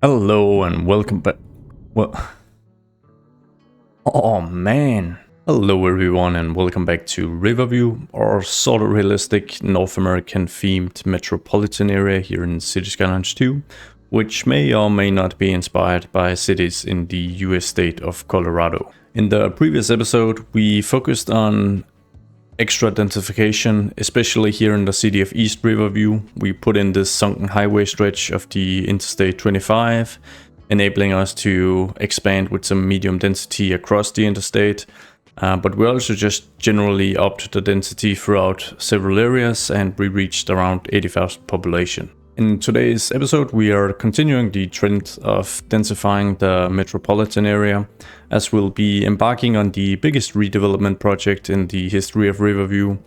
Hello and welcome back. Well, oh man. Hello everyone and welcome back to Riverview, our sort of realistic North American themed metropolitan area here in City Skylines 2, which may or may not be inspired by cities in the US state of Colorado. In the previous episode, we focused on extra densification, especially here in the city of East Riverview. We put in this sunken highway stretch of the Interstate 25, enabling us to expand with some medium density across the interstate. But we also just generally upped the density throughout several areas, and we reached around 80,000 population. In today's episode, we are continuing the trend of densifying the metropolitan area, as we'll be embarking on the biggest redevelopment project in the history of Riverview.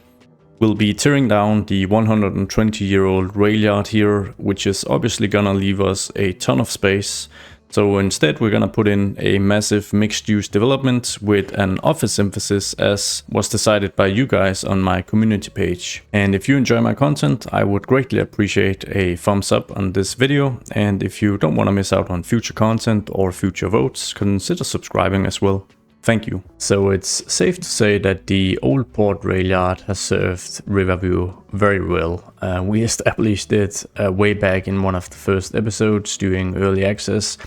We'll be tearing down the 120-year-old rail yard here, which is obviously gonna leave us a ton of space. So instead we're gonna put in a massive mixed-use development with an office emphasis, as was decided by you guys on my community page. And if you enjoy my content, I would greatly appreciate a thumbs up on this video, and if you don't want to miss out on future content or future votes, consider subscribing as well. Thank you. So it's safe to say that the Oldport Rail Yard has served Riverview very well. We established it way back in one of the first episodes doing early access.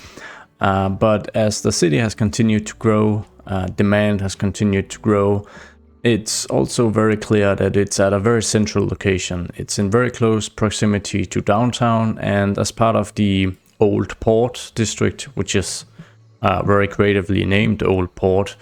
But as the city has continued to grow, demand has continued to grow, it's also very clear that it's at a very central location. It's in very close proximity to downtown, and as part of the Oldport district, which is very creatively named Oldport,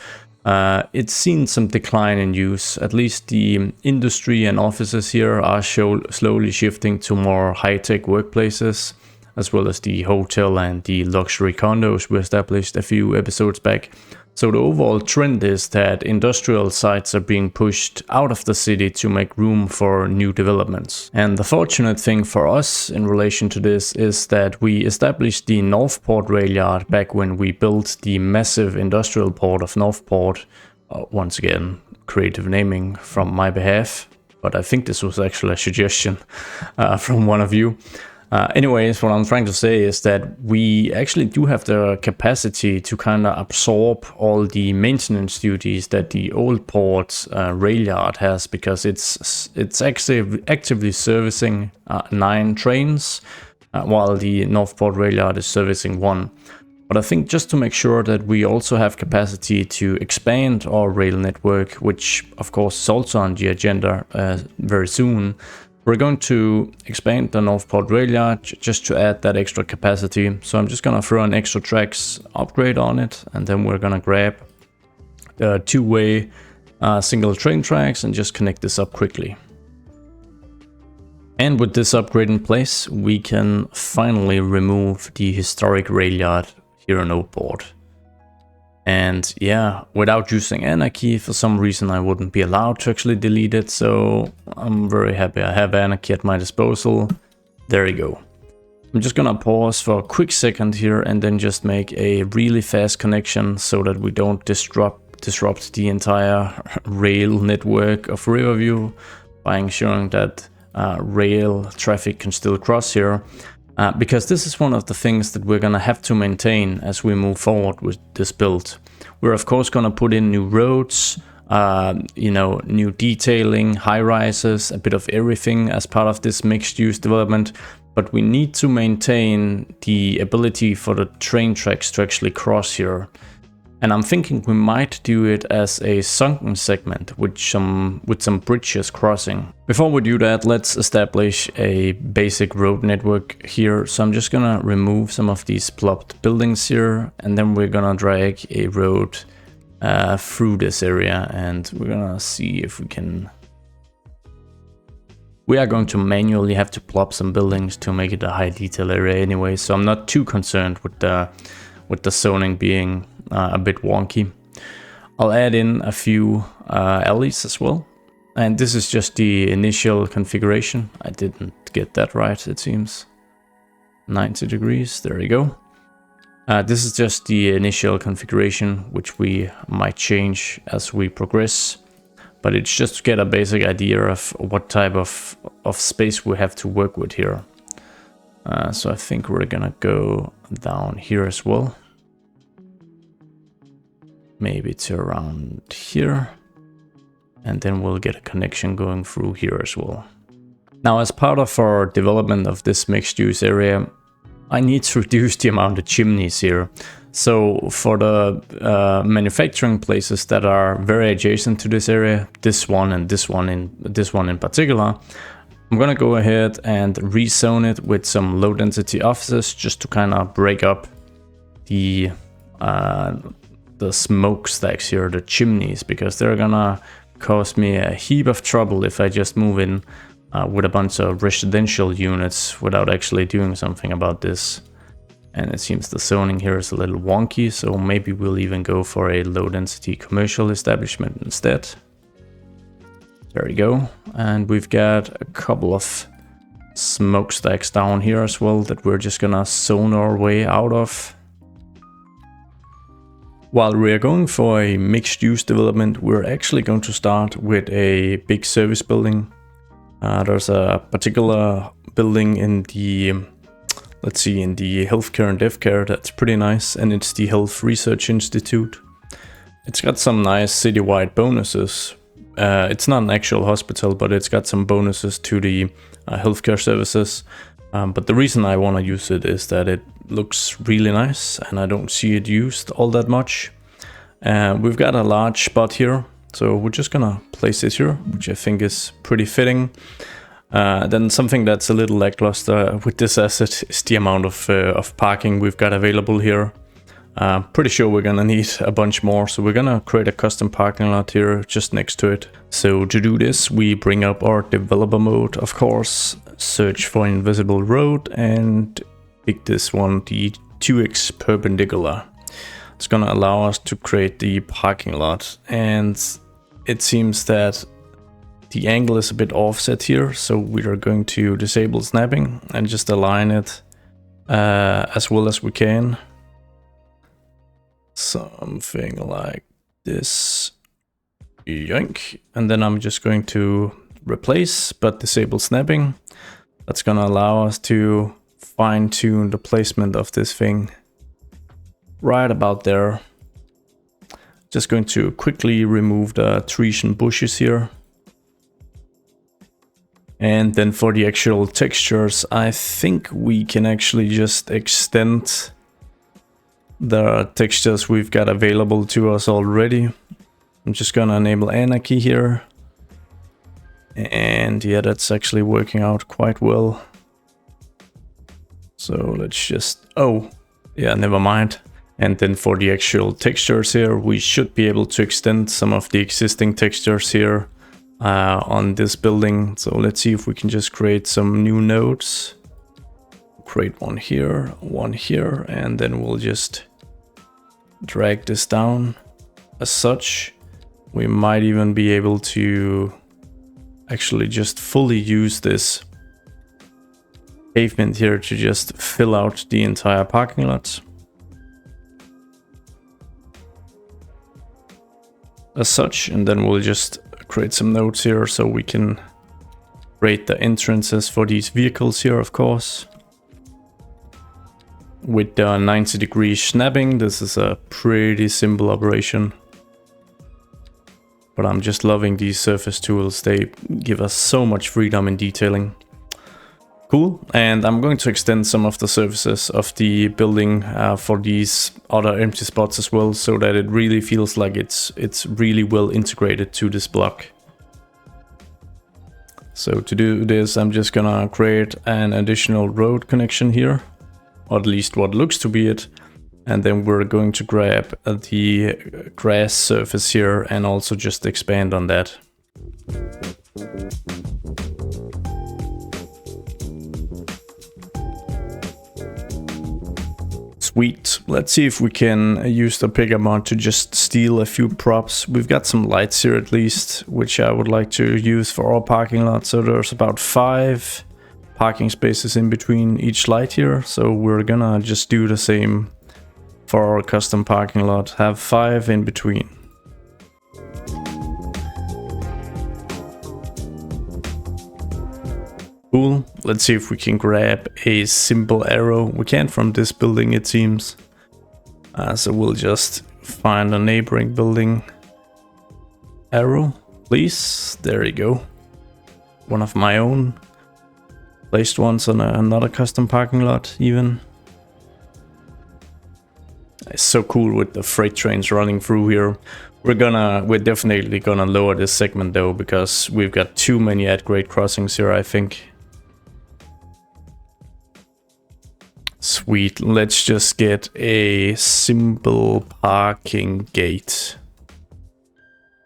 it's seen some decline in use. At least the industry and offices here are slowly shifting to more high-tech workplaces, as well as the hotel and the luxury condos we established a few episodes back. So the overall trend is that industrial sites are being pushed out of the city to make room for new developments. And the fortunate thing for us in relation to this is that we established the Northport Rail Yard back when we built the massive industrial port of Northport. Once again, creative naming from my behalf, but I think this was actually a suggestion from one of you. Anyways, what I'm trying to say is that we actually do have the capacity to kind of absorb all the maintenance duties that the Oldport Rail Yard has, because it's actively servicing 9 trains, while the Northport Rail Yard is servicing 1. But I think just to make sure that we also have capacity to expand our rail network, which of course is also on the agenda very soon, we're going to expand the Northport Rail Yard just to add that extra capacity. So I'm just gonna throw an extra tracks upgrade on it, and then we're gonna grab the 2-way single train tracks and just connect this up quickly. And with this upgrade in place, we can finally remove the historic rail yard here in Oldport. And yeah, without using Anarchy, for some reason I wouldn't be allowed to actually delete it, so I'm very happy I have Anarchy at my disposal. There you go. I'm just gonna pause for a quick second here and then just make a really fast connection so that we don't disrupt the entire rail network of Riverview by ensuring that rail traffic can still cross here. Because this is one of the things that we're gonna have to maintain as we move forward with this build. We're of course gonna put in new roads, new detailing, high rises, a bit of everything as part of this mixed use development, but we need to maintain the ability for the train tracks to actually cross here. And I'm thinking we might do it as a sunken segment with some bridges crossing. Before we do that, let's establish a basic road network here. So I'm just gonna remove some of these plopped buildings here, and then we're gonna drag a road through this area, and we're gonna see if we can... We are going to manually have to plop some buildings to make it a high detail area anyway, so I'm not too concerned with the zoning being a bit wonky. I'll add in a few alleys as well. And this is just the initial configuration. I didn't get that right, it seems. 90 degrees, there you go. This is just the initial configuration, which we might change as we progress. But it's just to get a basic idea of what type of space we have to work with here. So I think we're gonna go down here as well. Maybe to around here. And then we'll get a connection going through here as well. Now, as part of our development of this mixed use area, I need to reduce the amount of chimneys here. So for the manufacturing places that are very adjacent to this area, this one and this one in particular, I'm gonna go ahead and rezone it with some low density offices just to kind of break up the smokestacks here, the chimneys, because they're gonna cause me a heap of trouble if I just move in with a bunch of residential units without actually doing something about this. And it seems the zoning here is a little wonky, so maybe we'll even go for a low density commercial establishment instead. There we go. And we've got a couple of smokestacks down here as well that we're just gonna zone our way out of. While we're going for a mixed use development, we're actually going to start with a big service building. There's a particular building in the, let's see, in the healthcare and death care that's pretty nice, and it's the Health Research Institute. It's got some nice citywide bonuses. It's not an actual hospital, but it's got some bonuses to the healthcare services. But the reason I want to use it is that it looks really nice and I don't see it used all that much. We've got a large spot here, so we're just gonna place it here, which I think is pretty fitting. Then something that's a little lackluster with this asset is the amount of parking we've got available here. Pretty sure we're gonna need a bunch more, so we're gonna create a custom parking lot here just next to it. So to do this, we bring up our developer mode, of course, search for invisible road, and pick this one, the 2x perpendicular. It's gonna allow us to create the parking lot, and it seems that the angle is a bit offset here, so we are going to disable snapping and just align it as well as we can. Something like this. Yoink. And then I'm just going to replace but disable snapping. That's gonna allow us to fine-tune the placement of this thing right about there. Just going to quickly remove the trees and bushes here. And then for the actual textures, I think we can actually just extend the textures we've got available to us already. I'm just gonna enable Anarchy here. And yeah, that's actually working out quite well. So let's just, oh, yeah, never mind. And then for the actual textures here, we should be able to extend some of the existing textures here on this building. So let's see if we can just create some new nodes. Create one here, and then we'll just drag this down as such. We might even be able to actually just fully use this pavement here to just fill out the entire parking lot. As such, and then we'll just create some nodes here so we can create the entrances for these vehicles here, of course. With the 90-degree snapping, this is a pretty simple operation. But I'm just loving these surface tools. They give us so much freedom in detailing. Cool. And I'm going to extend some of the surfaces of the building for these other empty spots as well, so that it really feels like it's really well integrated to this block. So to do this, I'm just gonna create an additional road connection here, or at least what looks to be it. And then we're going to grab the grass surface here and also just expand on that. Sweet. Let's see if we can use the pickup mod to just steal a few props. We've got some lights here at least, which I would like to use for our parking lot. So there's about 5 parking spaces in between each light here. So we're gonna just do the same for our custom parking lot. Have 5 in between. Cool. Let's see if we can grab a simple arrow. We can't from this building, it seems. So we'll just find a neighboring building arrow, please. There you go. One of my own. Placed ones on another custom parking lot even. It's so cool with the freight trains running through here. We're definitely gonna lower this segment though, because we've got too many at-grade crossings here, I think. Sweet, let's just get a simple parking gate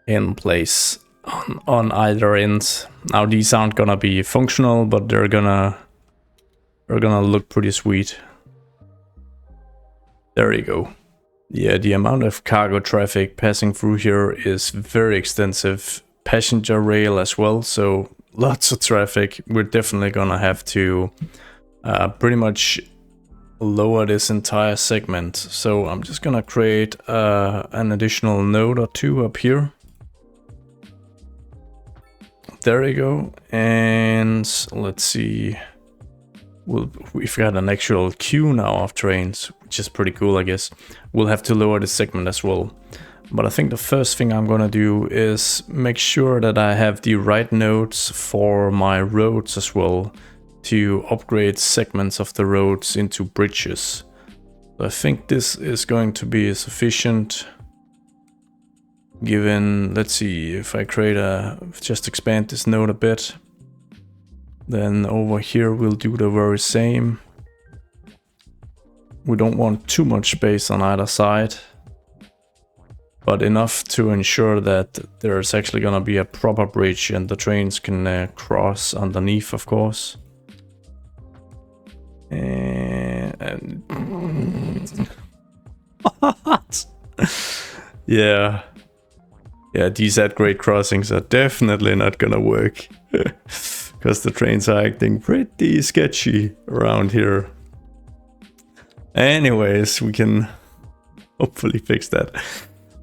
in place on either end. Now these aren't gonna be functional, but they're gonna look pretty sweet. There you go. Yeah, the amount of cargo traffic passing through here is very extensive. Passenger rail as well, so lots of traffic. We're definitely gonna have to pretty much lower this entire segment. So I'm just gonna create an additional node or two up here. There you go. And let's see. We've got an actual queue now of trains, which is pretty cool, I guess. We'll have to lower this segment as well. But I think the first thing I'm gonna do is make sure that I have the right nodes for my roads as well, to upgrade segments of the roads into bridges. So I think this is going to be sufficient. Given, let's see, if I just expand this node a bit. Then over here we'll do the very same. We don't want too much space on either side, but enough to ensure that there's actually gonna be a proper bridge and the trains can cross underneath, of course. And what? Yeah, these at-grade crossings are definitely not gonna work. Because the trains are acting pretty sketchy around here. Anyways, we can hopefully fix that.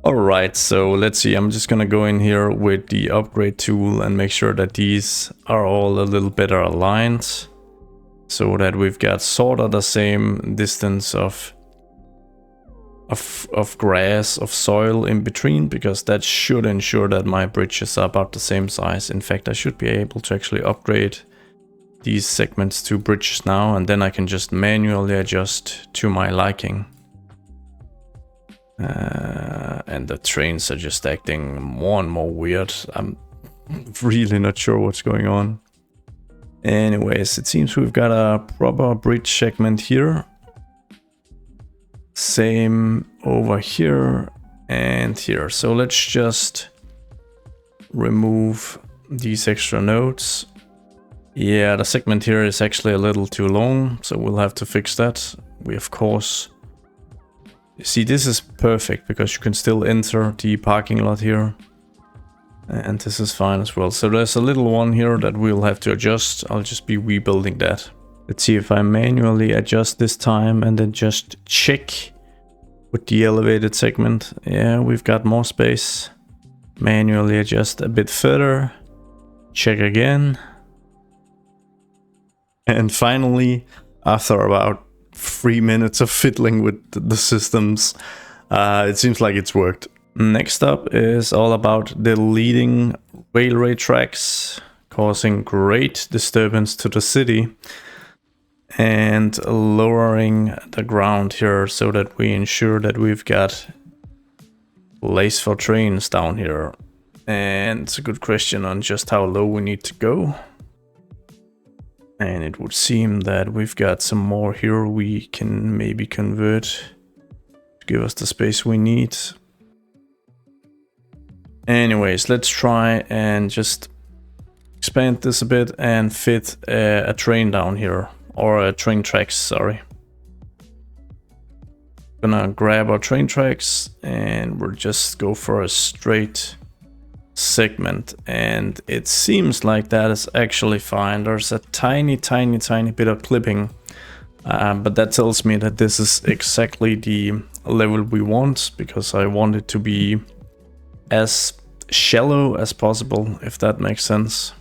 Alright, so let's see. I'm just gonna go in here with the upgrade tool and make sure that these are all a little better aligned. So that we've got sort of the same distance of grass, of soil in between, because that should ensure that my bridges are about the same size. In fact, I should be able to actually upgrade these segments to bridges now, and then I can just manually adjust to my liking. And the trains are just acting more and more weird. I'm really not sure what's going on. Anyways, it seems we've got a proper bridge segment here. Same over here and here. So let's just remove these extra nodes. Yeah, the segment here is actually a little too long, so we'll have to fix that. We of course... See, this is perfect because you can still enter the parking lot here. And this is fine as well. So there's a little one here that we'll have to adjust. I'll just be rebuilding that. Let's see if I manually adjust this time and then just check with the elevated segment. Yeah, we've got more space. Manually adjust a bit further. Check again. And finally, after about 3 minutes of fiddling with the systems, it seems like it's worked. Next up is all about deleting railway tracks, causing great disturbance to the city, and lowering the ground here so that we ensure that we've got place for trains down here. And it's a good question on just how low we need to go. And it would seem that we've got some more here we can maybe convert to give us the space we need. Anyways, let's try and just expand this a bit and fit a train down here, or a train tracks, sorry. Gonna grab our train tracks and we'll just go for a straight segment, and it seems like that is actually fine. There's a tiny bit of clipping, but that tells me that this is exactly the level we want, because I want it to be as shallow as possible, if that makes sense.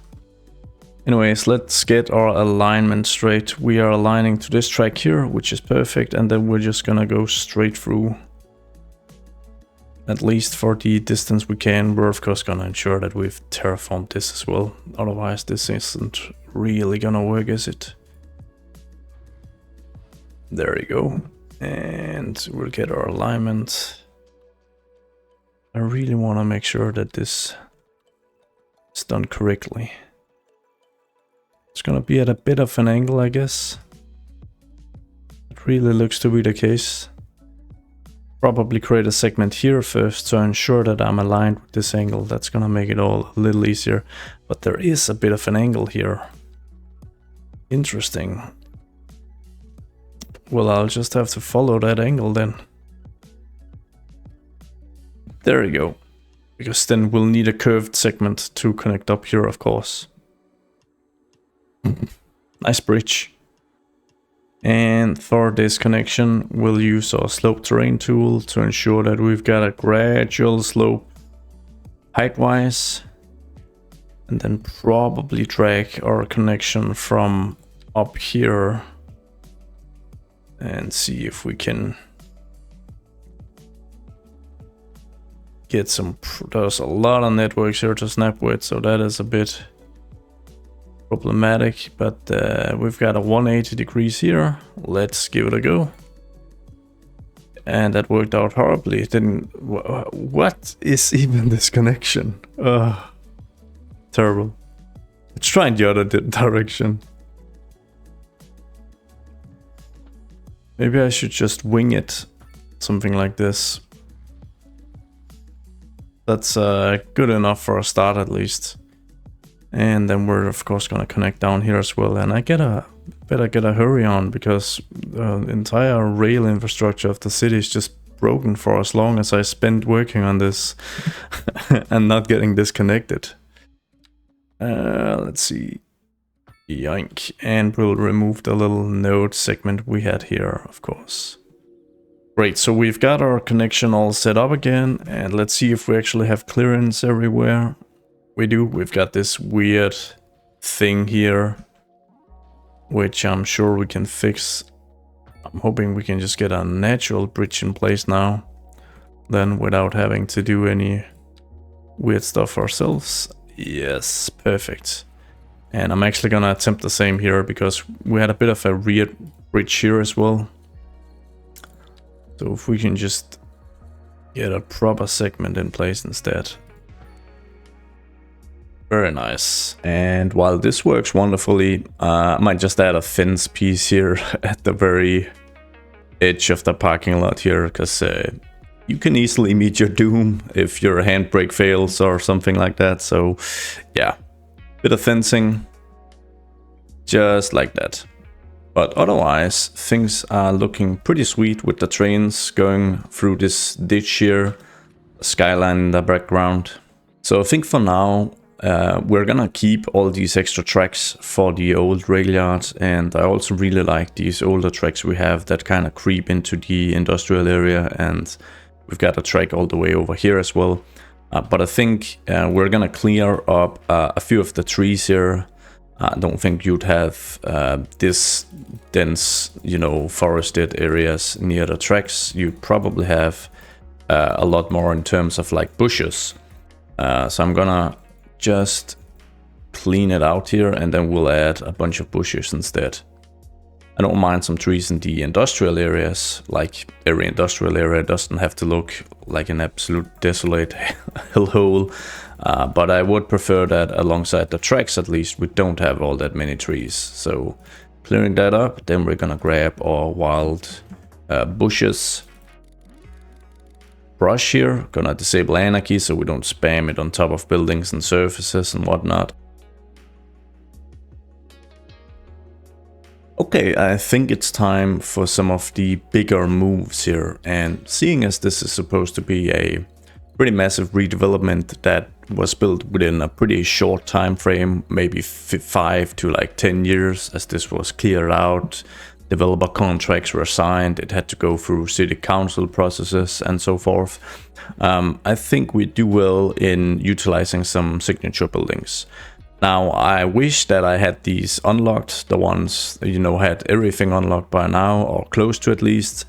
Anyways, let's get our alignment straight. We are aligning to this track here, which is perfect, and then we're just gonna go straight through. At least for the distance we can. We're of course gonna ensure that we've terraformed this as well. Otherwise this isn't really gonna work, is it? There you go. And we'll get our alignment. I really want to make sure that this is done correctly. It's gonna be at a bit of an angle, I guess. It really looks to be the case. Probably create a segment here first to ensure that I'm aligned with this angle. That's gonna make it all a little easier. But there is a bit of an angle here. Interesting. Well, I'll just have to follow that angle then. There you go. Because then we'll need a curved segment to connect up here, of course. Nice bridge. And for this connection, we'll use our slope terrain tool to ensure that we've got a gradual slope height-wise. And then probably drag our connection from up here and see if we can get some. There's a lot of networks here to snap with, so that is a bit problematic, but we've got a 180 degrees here. Let's give it a go. And that worked out horribly. It didn't. What is even this connection? Terrible. Let's try in the other direction. Maybe I should just wing it. Something like this. That's good enough for a start at least. And then we're of course gonna connect down here as well. And I better get a hurry on, because the entire rail infrastructure of the city is just broken for as long as I spent working on this and not getting disconnected. Let's see. Yoink. And we'll remove the little node segment we had here, of course. Great, so we've got our connection all set up again, and let's see if we actually have clearance everywhere. We do. We've got this weird thing here, which I'm sure we can fix. I'm hoping we can just get a natural bridge in place now, then without having to do any weird stuff ourselves. Yes, perfect. And I'm actually gonna attempt the same here, because we had a bit of a weird bridge here as well. So if we can just get a proper segment in place instead. Very nice. And while this works wonderfully, I might just add a fence piece here at the very edge of the parking lot here, because you can easily meet your doom if your handbrake fails or something like that. So yeah, bit of fencing, just like that. But otherwise, things are looking pretty sweet with the trains going through this ditch here, skyline in the background. So I think for now, we're gonna keep all these extra tracks for the old rail yard, and I also really like these older tracks we have that kind of creep into the industrial area, and we've got a track all the way over here as well. But I think we're gonna clear up a few of the trees here. I don't think you'd have this dense, you know, forested areas near the tracks. You'd probably have a lot more in terms of like bushes. So I'm gonna just clean it out here, and then we'll add a bunch of bushes instead. I don't mind some trees in the industrial areas. Like every industrial area doesn't have to look like an absolute desolate hellhole. But I would prefer that alongside the tracks, at least, we don't have all that many trees. So clearing that up, then we're gonna grab our wild bushes. Brush here, gonna disable Anarchy so we don't spam it on top of buildings and surfaces and whatnot. Okay, I think it's time for some of the bigger moves here, and seeing as this is supposed to be a pretty massive redevelopment that was built within a pretty short time frame, maybe 5 to like 10 years, as this was cleared out, developer contracts were signed, it had to go through city council processes and so forth. I think we do well in utilizing some signature buildings. Now, I wish that I had these unlocked, the ones, you know, had everything unlocked by now, or close to at least.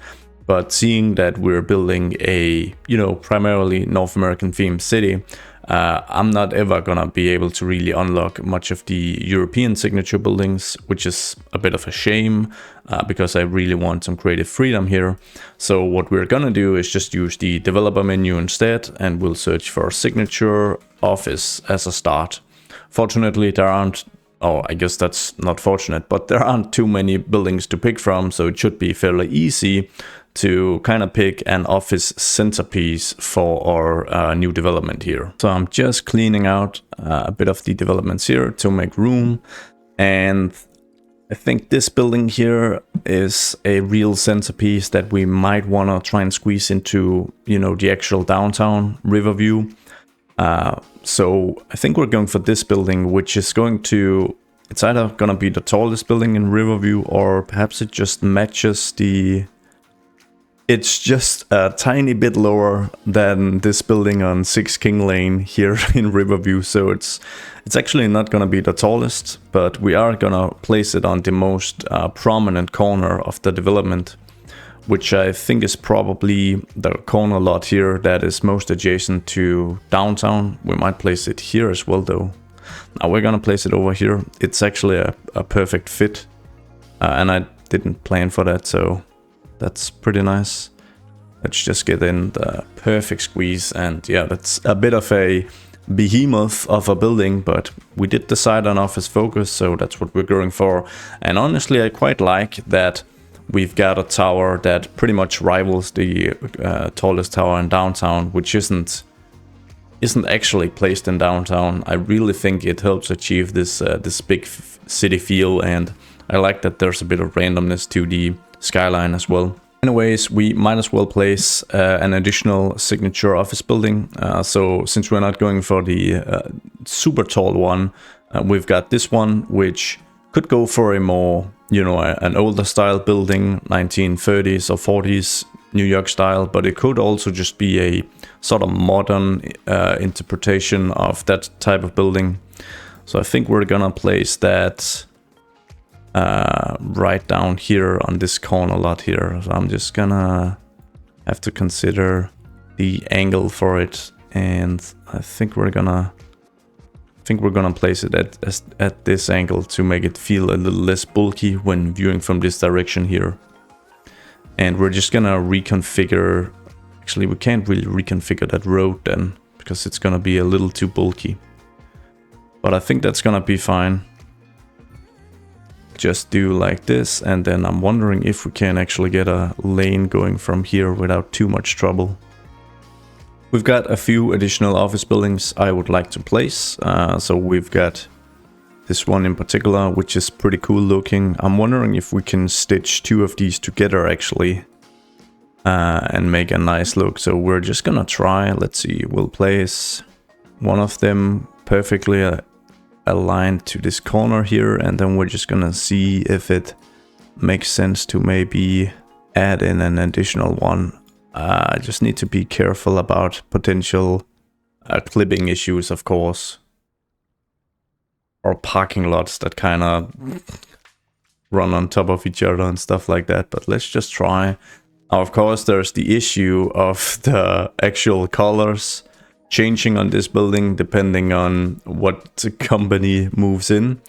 But seeing that we're building a, you know, primarily North American themed city, I'm not ever gonna be able to really unlock much of the European signature buildings, which is a bit of a shame, because I really want some creative freedom here. So what we're gonna do is just use the developer menu instead, and we'll search for signature office as a start. Fortunately, there aren't, oh, I guess that's not fortunate, but there aren't too many buildings to pick from, so it should be fairly easy to kind of pick an office centerpiece for our new development here. So I'm just cleaning out a bit of the developments here to make room, and I think this building here is a real centerpiece that we might want to try and squeeze into, you know, the actual downtown Riverview. So I think we're going for this building, which is going to, it's either going to be the tallest building in Riverview, or perhaps it just matches the, it's just a tiny bit lower than this building on 6 King Lane here in Riverview. So it's actually not going to be the tallest, but we are going to place it on the most prominent corner of the development, which I think is probably the corner lot here that is most adjacent to downtown. We might place it here as well though. Now we're gonna place it over here. It's actually a perfect fit, and I didn't plan for that, so that's pretty nice. Let's just get in the perfect squeeze, and yeah, that's a bit of a behemoth of a building, but we did decide on office focus, so that's what we're going for. And honestly, I quite like that we've got a tower that pretty much rivals the tallest tower in downtown, which isn't actually placed in downtown. I really think it helps achieve this this big city feel, and I like that there's a bit of randomness to the skyline as well. Anyways, we might as well place an additional signature office building. So since we're not going for the super tall one, we've got this one, which could go for a more, you know, an older style building, 1930s or 40s New York style, but it could also just be a sort of modern interpretation of that type of building. So I think we're gonna place that right down here on this corner lot here. So I'm just gonna have to consider the angle for it, and I think we're gonna place it at this angle to make it feel a little less bulky when viewing from this direction here. And we're just gonna reconfigure, actually we can't really reconfigure that road then, because it's gonna be a little too bulky. But I think that's gonna be fine. Just do like this, and then I'm wondering if we can actually get a lane going from here without too much trouble. We've got a few additional office buildings I would like to place. So we've got this one in particular, which is pretty cool looking. I'm wondering if we can stitch two of these together actually, and make a nice look. So we're just gonna try, let's see, we'll place one of them perfectly aligned to this corner here, and then we're just gonna see if it makes sense to maybe add in an additional one. I just need to be careful about potential clipping issues, of course, or parking lots that kind of run on top of each other and stuff like that, but let's just try. Now, of course, there's the issue of the actual colors changing on this building depending on what company moves in.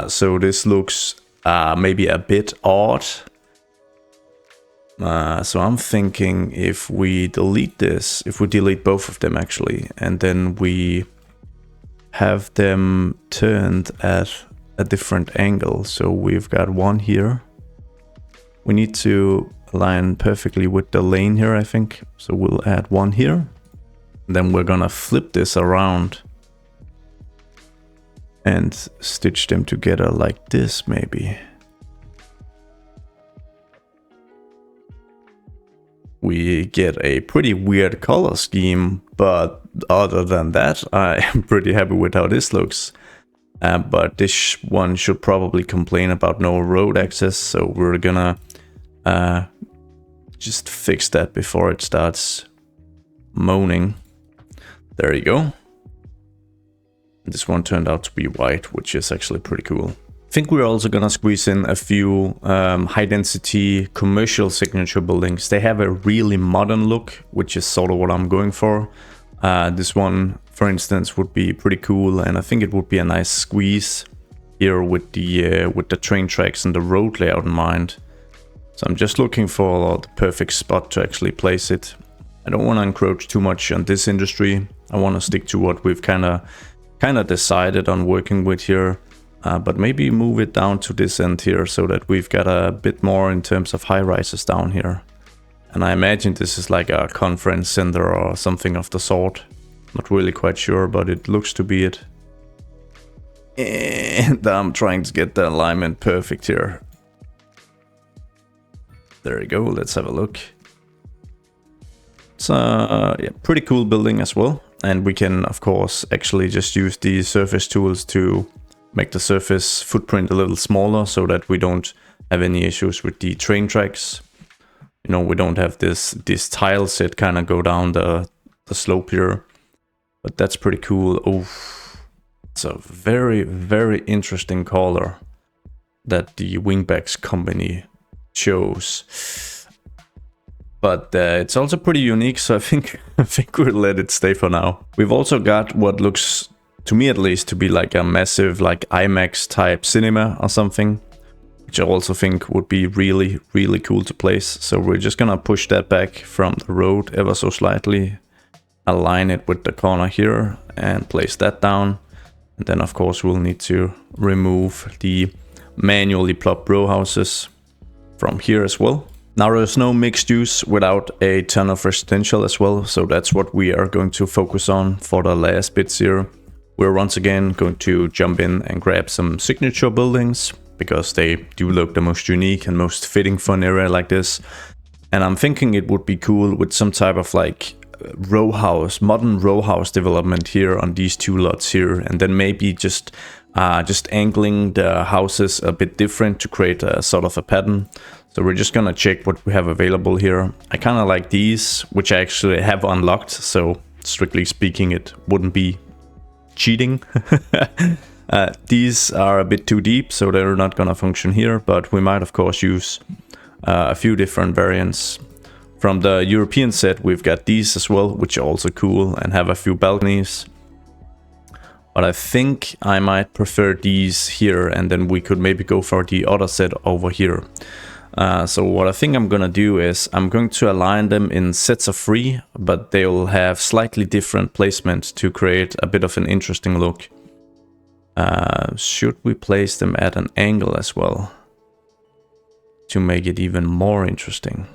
So this looks maybe a bit odd. So I'm thinking if we delete this, if we delete both of them actually, and then we have them turned at a different angle. So we've got one here. We need to align perfectly with the lane here, I think. So we'll add one here. Then we're gonna flip this around and stitch them together like this maybe. We get a pretty weird color scheme, but other than that, I am pretty happy with how this looks. But this one should probably complain about no road access, so we're gonna just fix that before it starts moaning. There you go. This one turned out to be white, which is actually pretty cool. I think we're also gonna squeeze in a few high density commercial signature buildings. They have a really modern look, which is sort of what I'm going for. This one, for instance, would be pretty cool, and I think it would be a nice squeeze here with the train tracks and the road layout in mind. So I'm just looking for the perfect spot to actually place it. I don't want to encroach too much on this industry. I want to stick to what we've kind of decided on working with here, but maybe move it down to this end here so that we've got a bit more in terms of high rises down here. And I imagine this is like a conference center or something of the sort. Not really quite sure, but it looks to be it. And I'm trying to get the alignment perfect here. There we go, let's have a look. It's yeah, pretty cool building as well. And we can, of course, actually just use the surface tools to make the surface footprint a little smaller so that we don't have any issues with the train tracks. You know, we don't have this tile set kind of go down the slope here. But that's pretty cool. Oh, it's a very, very interesting color that the Wingbacks company chose. But it's also pretty unique, so I think we'll let it stay for now. We've also got what looks, to me at least, to be like a massive like IMAX type cinema or something, which I also think would be really, really cool to place. So we're just gonna push that back from the road ever so slightly, align it with the corner here and place that down. And then of course we'll need to remove the manually plopped row houses from here as well. Now there's no mixed use without a ton of residential as well, so that's what we are going to focus on for the last bits here. We're once again going to jump in and grab some signature buildings, because they do look the most unique and most fitting for an area like this. And I'm thinking it would be cool with some type of like row house, modern row house development here on these two lots here, and then maybe just angling the houses a bit different to create a sort of a pattern. So we're just gonna check what we have available here. I kind of like these, which I actually have unlocked, so strictly speaking it wouldn't be cheating. These are a bit too deep, so they're not gonna function here, but we might of course use a few different variants. From the European set we've got these as well, which are also cool and have a few balconies. But I think I might prefer these here, and then we could maybe go for the other set over here. So what I think I'm gonna do is I'm going to align them in sets of 3, but they will have slightly different placement to create a bit of an interesting look. Should we place them at an angle as well to make it even more interesting?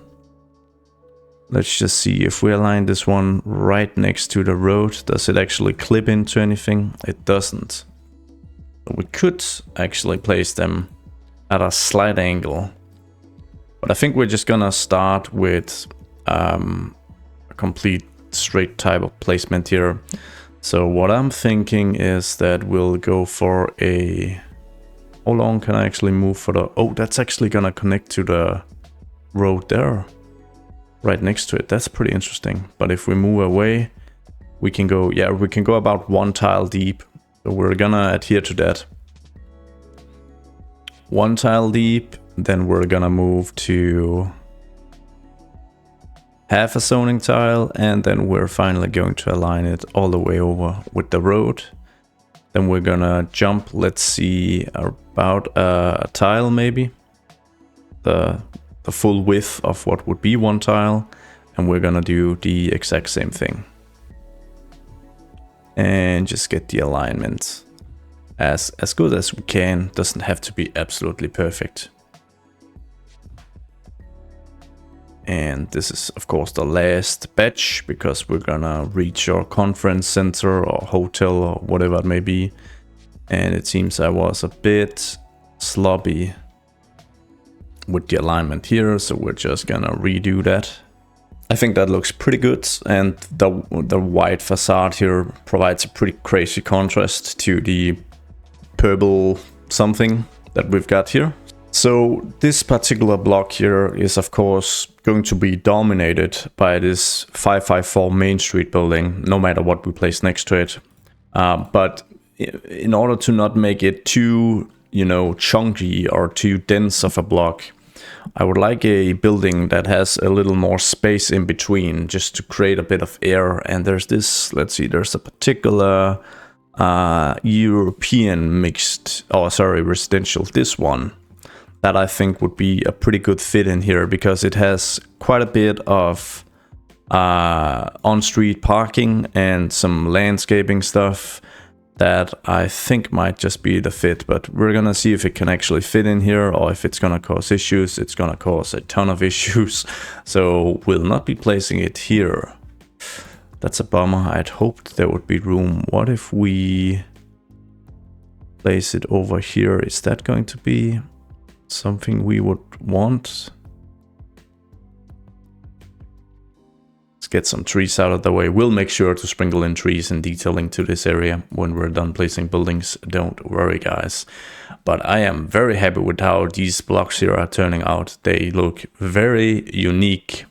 Let's just see if we align this one right next to the road. Does it actually clip into anything? It doesn't. We could actually place them at a slight angle. But I think we're just gonna start with a complete straight type of placement here. So what I'm thinking is that we'll go for a... How long can I actually move for the... Oh, that's actually gonna connect to the road there. Right next to it. That's pretty interesting. But if we move away, we can go... Yeah, we can go about 1 tile deep. So we're gonna adhere to that. 1 tile deep. Then we're gonna move to half a zoning tile, and then we're finally going to align it all the way over with the road. Then we're gonna jump, let's see, about a tile maybe. The full width of what would be 1 tile, and we're gonna do the exact same thing. And just get the alignment as good as we can. Doesn't have to be absolutely perfect. And this is of course the last batch, because we're gonna reach our conference center or hotel or whatever it may be. And it seems I was a bit sloppy with the alignment here, so we're just gonna redo that. I think that looks pretty good, and the white facade here provides a pretty crazy contrast to the purple something that we've got here. So this particular block here is of course going to be dominated by this 554 Main Street building, no matter what we place next to it. But in order to not make it too, you know, chunky or too dense of a block, I would like a building that has a little more space in between, just to create a bit of air. And there's this, let's see, there's a particular European residential, this one, that I think would be a pretty good fit in here, because it has quite a bit of on-street parking and some landscaping stuff that I think might just be the fit. But we're gonna see if it can actually fit in here, or if it's gonna cause issues. It's gonna cause a ton of issues, so we'll not be placing it here. That's a bummer. I'd hoped there would be room. What if we place it over here? Is that going to be something we would want? Let's get some trees out of the way. We'll make sure to sprinkle in trees and detailing to this area when we're done placing buildings. Don't worry, guys. But I am very happy with how these blocks here are turning out. They look very unique.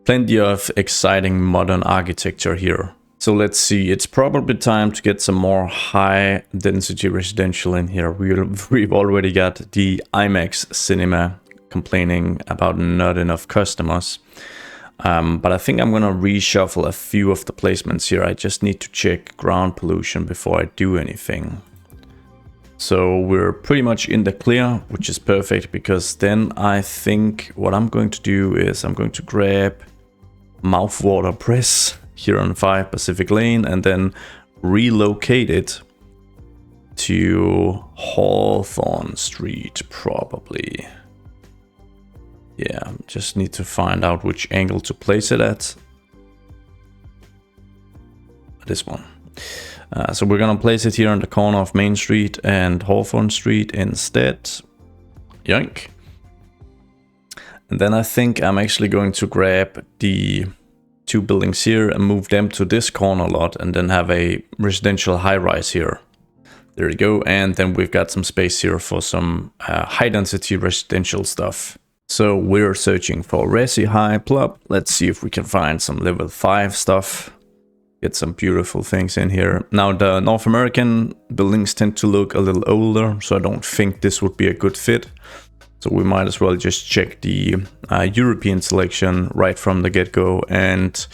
Plenty of exciting modern architecture here. So let's see, it's probably time to get some more high density residential in here. We've already got the IMAX Cinema complaining about not enough customers. But I think I'm gonna reshuffle a few of the placements here. I just need to check ground pollution before I do anything. So we're pretty much in the clear, which is perfect, because then I think what I'm going to do is I'm going to grab mouthwater press here on 5 Pacific Lane and then relocate it to Hawthorne Street, probably. Yeah, just need to find out which angle to place it at. This one. So we're gonna place it here on the corner of Main Street and Hawthorne Street instead. Yoink. And then I think I'm actually going to grab the 2 buildings here and move them to this corner lot, and then have a residential high-rise here. There you go. And then we've got some space here for some high-density residential stuff. So we're searching for Resi High Plop. Let's see if we can find some level 5 stuff. Get some beautiful things in here. Now the North American buildings tend to look a little older, so I don't think this would be a good fit. So we might as well just check the European selection right from the get-go. And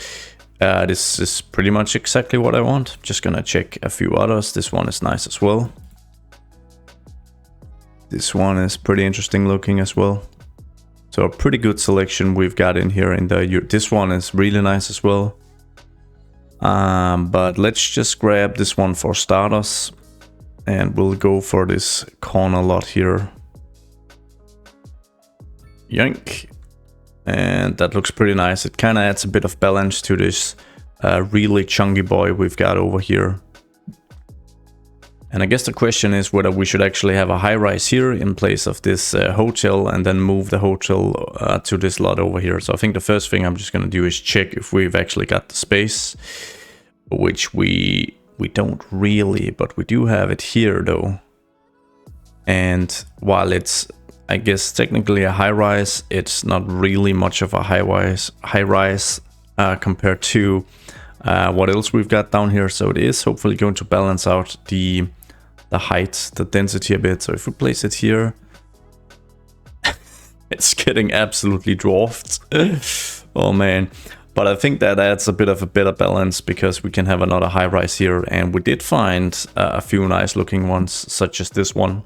this is pretty much exactly what I want. Just gonna check a few others. This one is nice as well. This one is pretty interesting looking as well. So a pretty good selection we've got in here. This one is really nice as well. But let's just grab this one for starters. And we'll go for this corner lot here. Yoink. And that looks pretty nice. It kind of adds a bit of balance to this really chunky boy we've got over here. And I guess the question is whether we should actually have a high-rise here in place of this hotel, and then move the hotel to this lot over here. So I think the first thing I'm just going to do is check if we've actually got the space, which we don't really, but we do have it here though. And while it's, I guess, technically a high-rise, it's not really much of a high-rise compared to what else we've got down here. So it is hopefully going to balance out the height, the density a bit. So if we place it here, it's getting absolutely dwarfed. Oh man. But I think that adds a bit of a better balance, because we can have another high-rise here. And we did find a few nice looking ones, such as this one,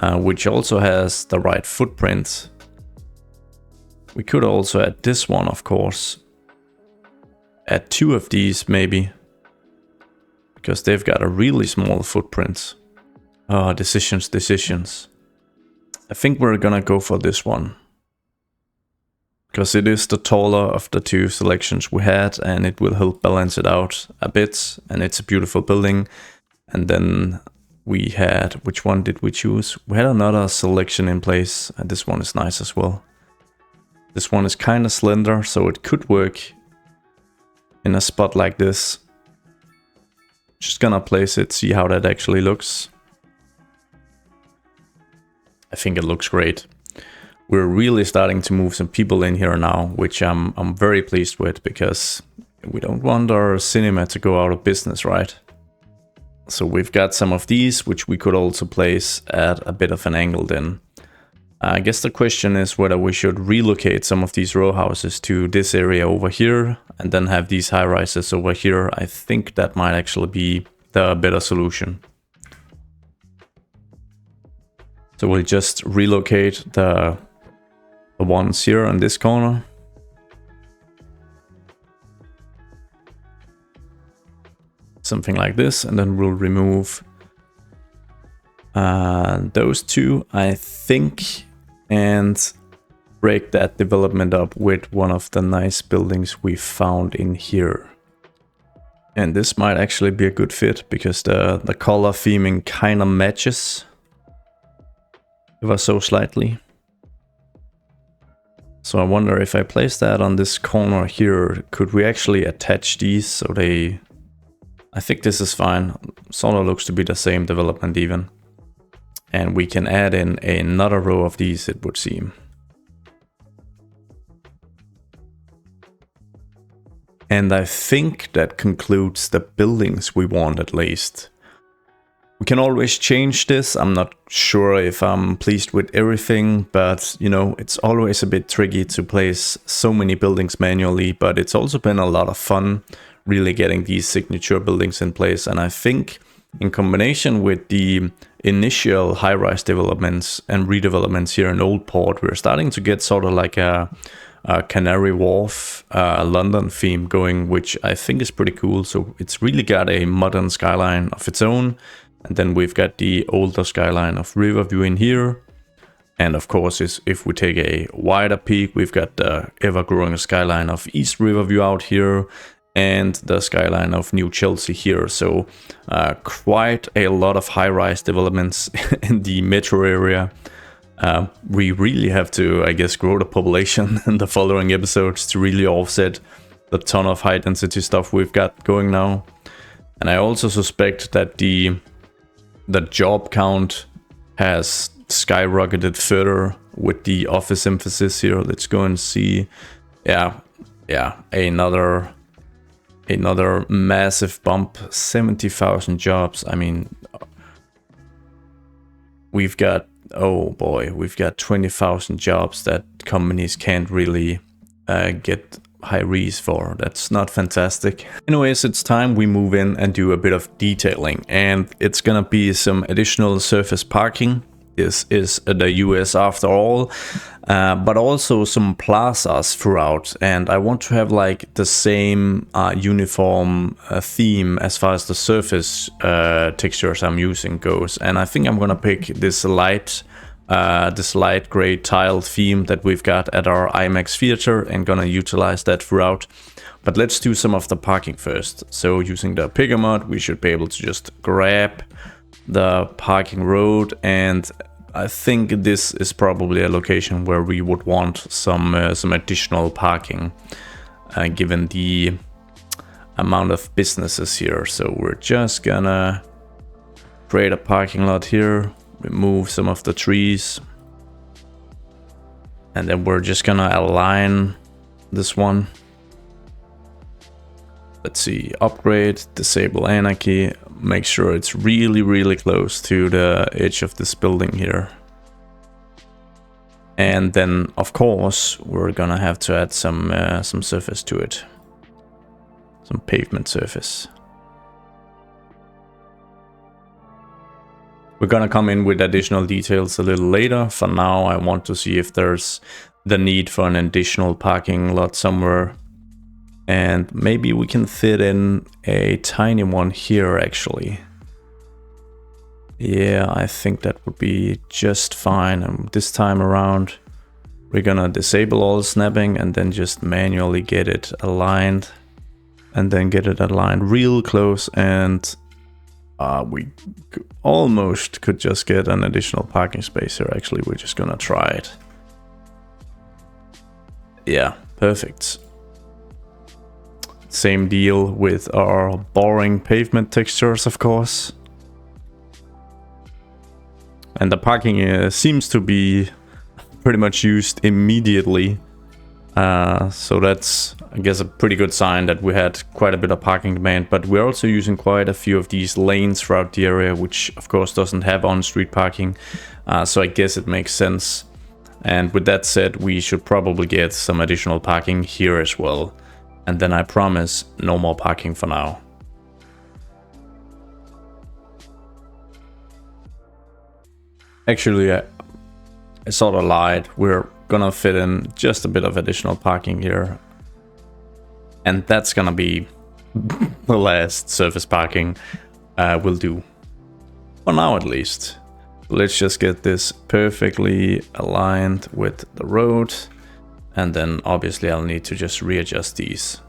which also has the right footprint. We could also add this one, of course. Add 2 of these maybe, because they've got a really small footprint. Decisions. I think we're gonna go for this one, because it is the taller of the 2 selections we had, and it will help balance it out a bit. And it's a beautiful building. And then we had, which one did we choose? We had another selection in place, and this one is nice as well. This one is kind of slender, so it could work in a spot like this. Just gonna place it, see how that actually looks. I think it looks great. We're really starting to move some people in here now, which I'm very pleased with, because we don't want our cinema to go out of business, right? So we've got some of these, which we could also place at a bit of an angle then. I guess the question is whether we should relocate some of these row houses to this area over here and then have these high rises over here. I think that might actually be the better solution. So we'll just relocate the ones here on this corner. Something like this, and then we'll remove those two, I think, and break that development up with one of the nice buildings we found in here. And this might actually be a good fit because the color theming kind of matches ever so slightly. So I wonder if I place that on this corner here, could we actually attach these so they... I think this is fine. Sort of looks to be the same development even. And we can add in another row of these, it would seem. And I think that concludes the buildings we want at least. We can always change this. I'm not sure if I'm pleased with everything, but you know, it's always a bit tricky to place so many buildings manually, but it's also been a lot of fun really getting these signature buildings in place. And I think in combination with the initial high-rise developments and redevelopments here in Oldport, we're starting to get sort of like a Canary Wharf London theme going, which I think is pretty cool. So it's really got a modern skyline of its own. And then we've got the older skyline of Riverview in here. And of course, if we take a wider peek, we've got the ever-growing skyline of East Riverview out here and the skyline of New Chelsea here. So quite a lot of high-rise developments in the metro area. We really have to, I guess, grow the population in the following episodes to really offset the ton of high-density stuff we've got going now. And I also suspect that the job count has skyrocketed further with the office emphasis here. Let's go and see. Yeah, another massive bump, 70,000 jobs. I mean, we've got, oh boy, we've got 20,000 jobs that companies can't really get high-res for. That's not fantastic. Anyways, it's time we move in and do a bit of detailing, and it's gonna be some additional surface parking. This is the US after all, but also some plazas throughout, and I want to have like the same uniform theme as far as the surface textures I'm using goes. And I think I'm gonna pick this light gray tile theme that we've got at our IMAX theater and gonna utilize that throughout. But let's do some of the parking first. So using the picker mod, we should be able to just grab the parking road, and I think this is probably a location where we would want some additional parking given the amount of businesses here. So we're just gonna create a parking lot here, remove some of the trees, and then we're just gonna align this one. Let's see, upgrade, disable Anarchy, make sure it's really close to the edge of this building here. And then, of course, we're gonna have to add some surface to it. Some pavement surface. We're gonna come in with additional details a little later. For now, I want to see if there's the need for an additional parking lot somewhere. And maybe we can fit in a tiny one here, actually. Yeah, I think that would be just fine. And this time around, we're gonna disable all snapping and then just manually get it aligned. And then get it aligned real close, and we almost could just get an additional parking space here. Actually, we're just gonna try it. Yeah, perfect. Same deal with our boring pavement textures, of course. And the parking seems to be pretty much used immediately So that's, I guess, a pretty good sign that we had quite a bit of parking demand, but we're also using quite a few of these lanes throughout the area, which of course doesn't have on-street parking. So I guess it makes sense. And with that said, we should probably get some additional parking here as well. And then I promise no more parking for now. Actually, I sort of lied. We're gonna fit in just a bit of additional parking here. And that's gonna be the last surface parking we'll do. For now at least. Let's just get this perfectly aligned with the road. And then obviously I'll need to just readjust these.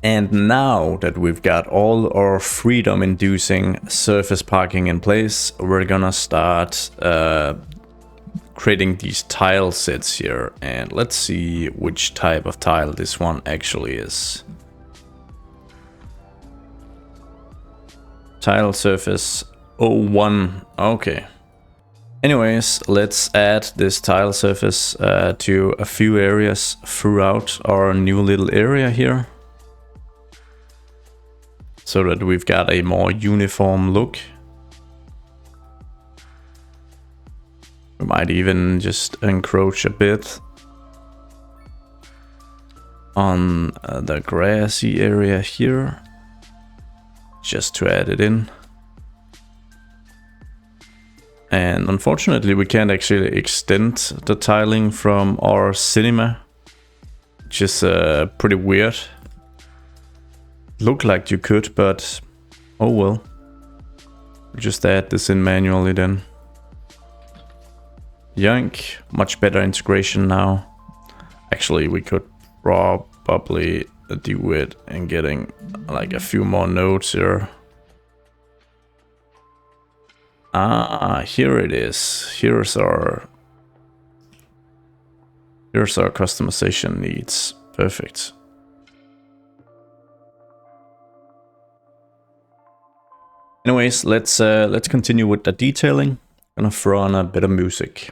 And now that we've got all our freedom-inducing surface parking in place, we're gonna start creating these tile sets here. And let's see which type of tile this one actually is. Tile surface 01, okay. Anyways, let's add this tile surface to a few areas throughout our new little area here, so that we've got a more uniform look. We might even just encroach a bit on the grassy area here, just to add it in. And unfortunately we can't actually extend the tiling from our cinema, which is pretty weird. Looked like you could, but oh well. Just add this in manually then. Yoink, much better integration now. Actually, we could probably do it and getting like a few more nodes here. Ah, here it is. Here's our customization needs. Perfect. Anyways, let's continue with the detailing. Gonna throw on a bit of music.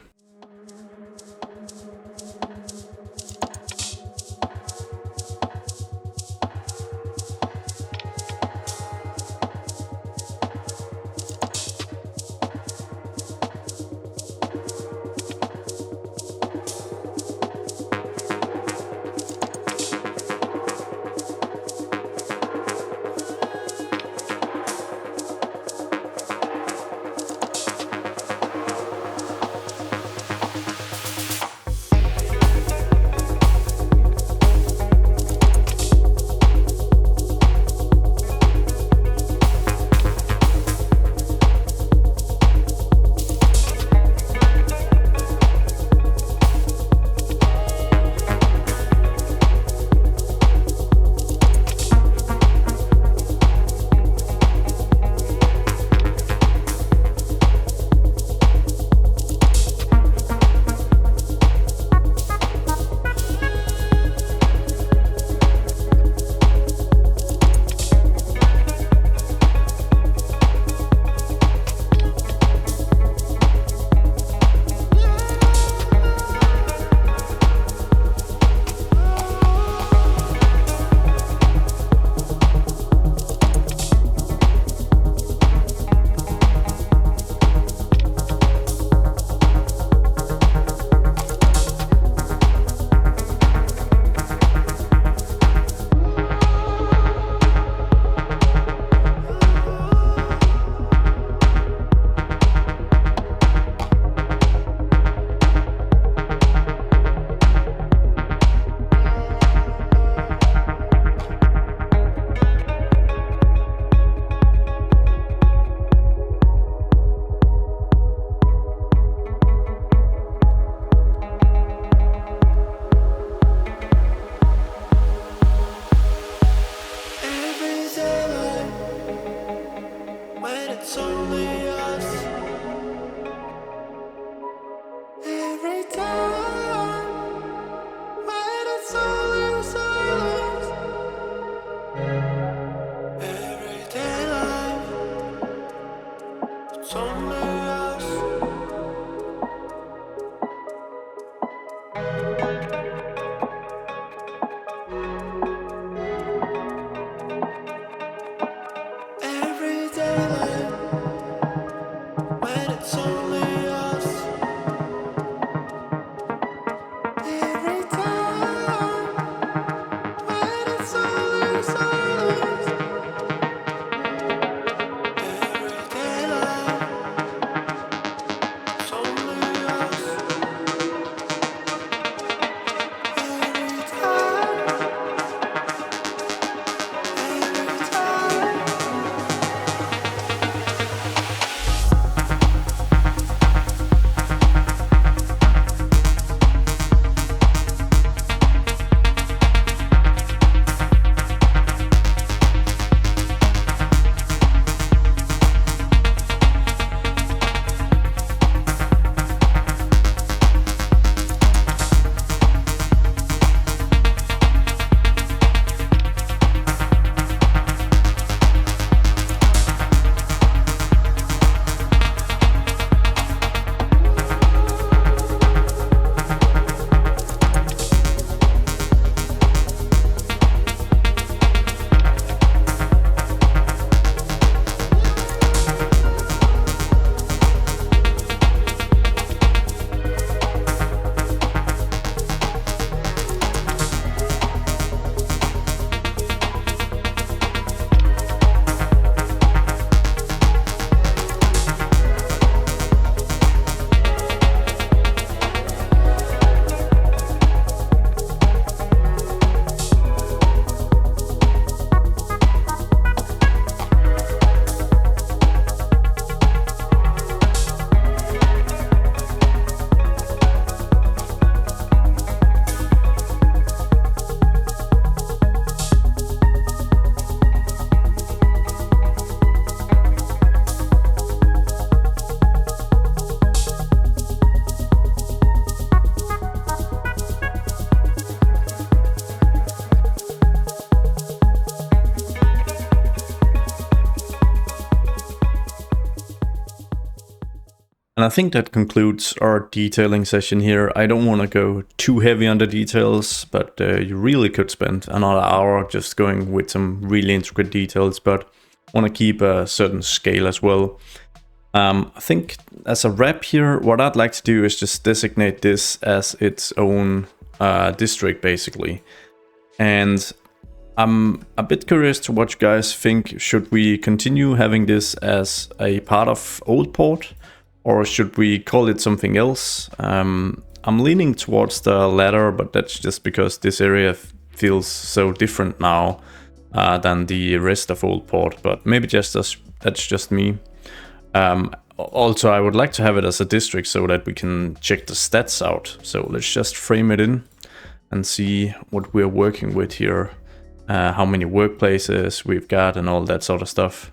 And I think that concludes our detailing session here. I don't want to go too heavy on the details, but you really could spend another hour just going with some really intricate details, but want to keep a certain scale as well. I think as a wrap here, what I'd like to do is just designate this as its own district basically. And I'm a bit curious to what you guys think. Should we continue having this as a part of Oldport, or should we call it something else? I'm leaning towards the latter, but that's just because this area feels so different now than the rest of Oldport, but maybe that's just me. Also, I would like to have it as a district so that we can check the stats out. So let's just frame it in and see what we're working with here. How many workplaces we've got and all that sort of stuff.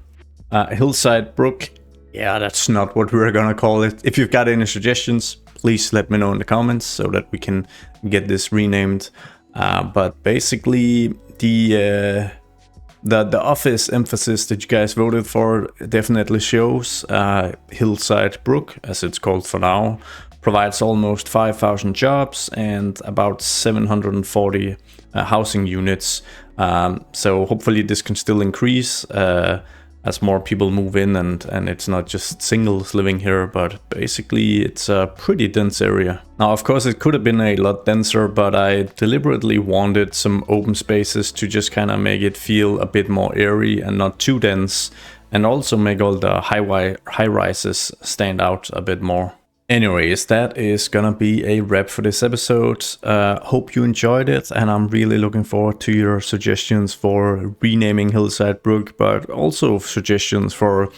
Hillside Brook, yeah, that's not what we're gonna call it. If you've got any suggestions, please let me know in the comments so that we can get this renamed. But basically, the office emphasis that you guys voted for definitely shows. Hillside Brook, as it's called for now, provides almost 5,000 jobs and about 740 housing units. So hopefully this can still increase as more people move in, and it's not just singles living here, but basically it's a pretty dense area. Now, of course, it could have been a lot denser, but I deliberately wanted some open spaces to just kind of make it feel a bit more airy and not too dense, and also make all the high rises stand out a bit more. Anyways, that is gonna be a wrap for this episode. Hope you enjoyed it, and I'm really looking forward to your suggestions for renaming Hillside Brook, but also suggestions for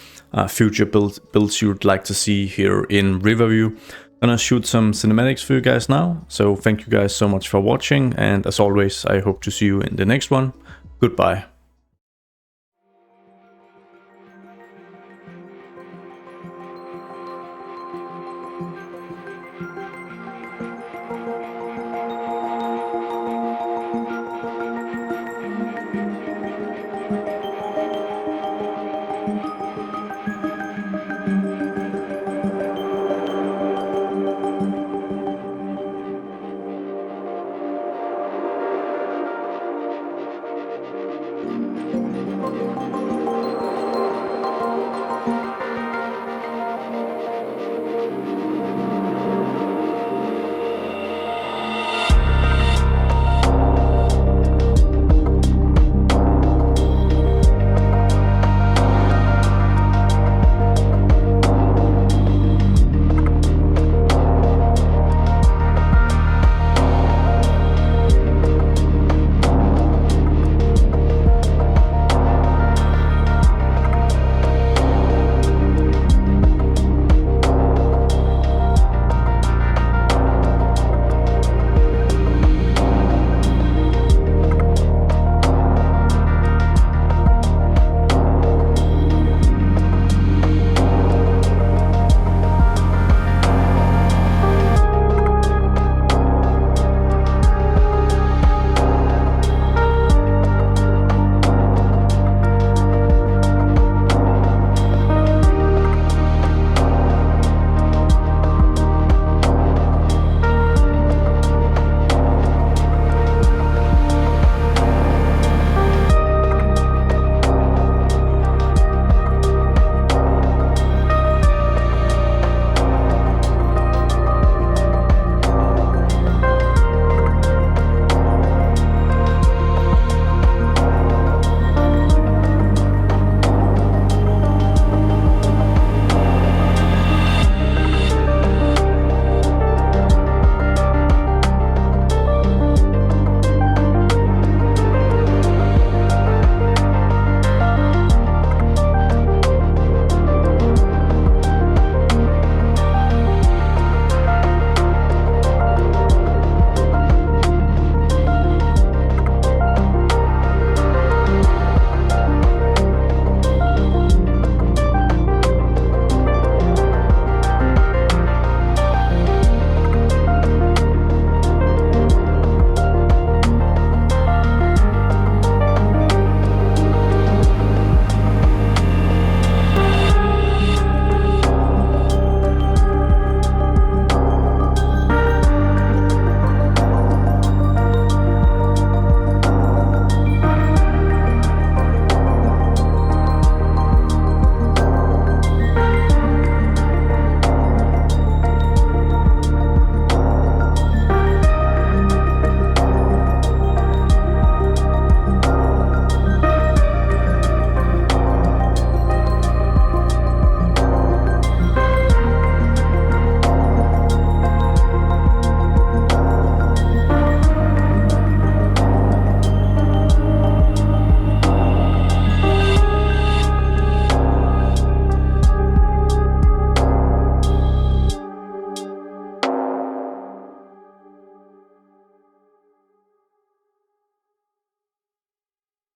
future builds you'd like to see here in Riverview. Gonna shoot some cinematics for you guys now, so thank you guys so much for watching, and as always, I hope to see you in the next one. Goodbye.